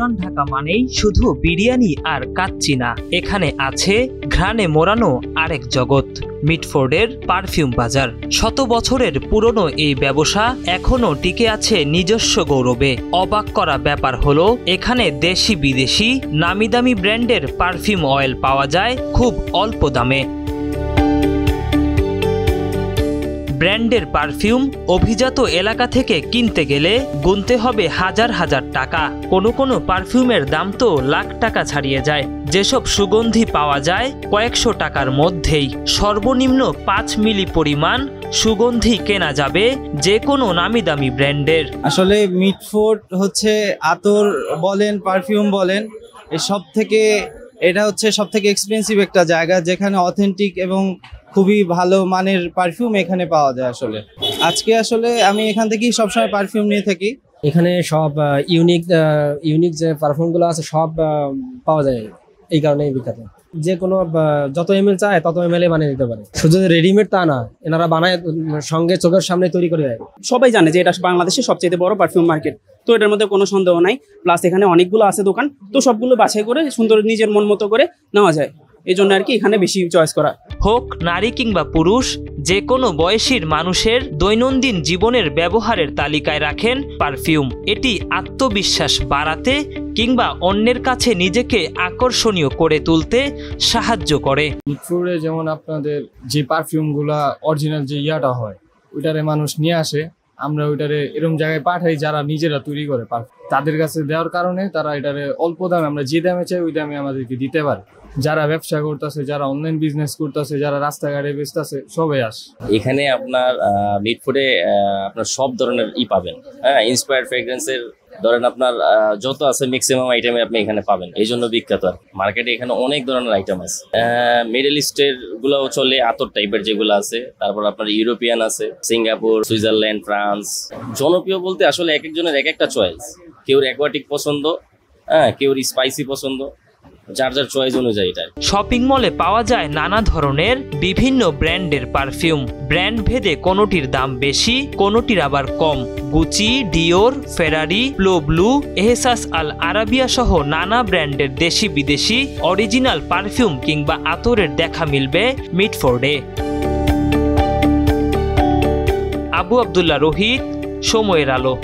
পুরান ঢাকা মানেই শুধু বিরিয়ানি আর কাচ্চি না, এখানে আছে ঘ্রাণে মোড়ানো আরেক জগৎ। মিটফোর্ডের পারফিউম বাজার। শত বছরের পুরনো এই ব্যবসা এখনো টিকে আছে নিজস্ব গৌরবে। অবাক করা ব্যাপার হলো এখানে দেশি বিদেশি নামিদামি ব্র্যান্ডের পারফিউম অয়েল পাওয়া যায় খুব অল্প দামে। ব্র্যান্ডের পারফিউম অভিজাত এলাকা থেকে কিনতে গেলে গুনতে হবে হাজার হাজার টাকা। কোনো পারফিউমের দাম তো লাখ টাকা ছাড়িয়ে যায়। যেসব সুগন্ধি পাওয়া যায় কয়েকশো টাকার মধ্যেই। সর্বনিম্ন ৫ মিলি পরিমাণ সুগন্ধি কেনা যাবে যে কোনো নামি দামি ব্র্যান্ডের। আসলে মিটফোর্ড হচ্ছে আতর বলেন পারফিউম বলেন এটা হচ্ছে সব থেকে এক্সপেন্সিভ একটা জায়গা, যেখানে অথেন্টিক এবং খুবই ভালো মানের পারফিউম এখানে পাওয়া যায়। আজকে আমি এখান থেকেই সবসময় পারফিউম নিয়ে থাকি। এখানে সব ইউনিক যে পারফিউমগুলো আছে সব পাওয়া যায়, এই কারণেই বিখ্যাত। যে কোনো যত এমএল চায় তত এমএল বানিয়ে দিতে পারে। শুধু রেডিমেড তা না, এনারা বানায় সঙ্গে চোখের সামনে তৈরি করে দেয়। সবাই জানে যে এটা বাংলাদেশের সবচেয়ে বড় পারফিউম মার্কেট, তো এটার মধ্যে কোনো সন্দেহ নাই। প্লাস এখানে অনেকগুলো আছে দোকান, তো সবগুলো বাছাই করে সুন্দর নিজের মন মতো করে নেওয়া যায়। এই জন্য আর কি এখানে বেশি চয়েস করা। হোক নারী কিংবা পুরুষ, যে কোনো বয়সীর মানুষের দৈনন্দিন জীবনের ব্যবহারের তালিকায় রাখেন পারফিউম। এটি আত্মবিশ্বাস বাড়াতে কিংবা অন্যের কাছে নিজেকে আকর্ষণীয় করে তুলতে সাহায্য করে। মিটফোর্ডে যেমন আপনাদের যে পারফিউমগুলা অরিজিনাল যে ইয়াটা হয় ওইটারে মানুষ নিয়ে আসে, আমরা ওইটারে এরকম জায়গায় পাঠাই যারা নিজেরা তৈরি করে পারফিউম। তাদের কাছে দেওয়ার কারণে তারা এটারে অল্প দামে, আমরা যে দামে চাই ওই দামে আমাদেরকে দিতে পারে। যারা ব্যবসা করতেছে, যারা অনলাইন বিজনেস করতেছে, যারা রাস্তাঘাটে বেচতেছে, সবাই আসে এখানে। আপনার মিটফোর্ডে আপনার সব ধরনের পাবেন। হ্যাঁ, ইন্সপায়ার্ড ফ্রেগ্রেন্সের ধরেন আপনার যত আছে ম্যাক্সিমাম আইটেমে আপনি এখানে পাবেন। এই জন্য বিখ্যাত। মার্কেটে এখানে অনেক ধরনের আইটেম আছে। মিডল ইস্টের গুলাও চলে, আতর টাইপের যেগুলো আছে। তারপর আপনার ইউরোপিয়ান আছে, সিঙ্গাপুর, সুইজারল্যান্ড, ফ্রান্স। জনপ্রিয় বলতে আসলে এক একজনের এক একটা চয়েস। কেউর অ্যাকোয়াটিক পছন্দ, কেউর স্পাইসি পছন্দ, যার যার চয়েস অনুযায়ী। এটা শপিং মলে পাওয়া যায় নানা ধরনের বিভিন্ন ব্র্যান্ডের পারফিউম। ব্র্যান্ড ভেদে কোনোটির দাম বেশি, কোনোটির আবার কম। গুচি, ডিওর, ফেরারি, প্লো ব্লু, এহসাস আল আরাবিয়া সহ নানা ব্র্যান্ডের দেশি বিদেশি অরিজিনাল পারফিউম কিংবা আতরের দেখা মিলবে মিটফোর্ডে। আবু আবদুল্লাহ রোহিত, সময়ের আলো।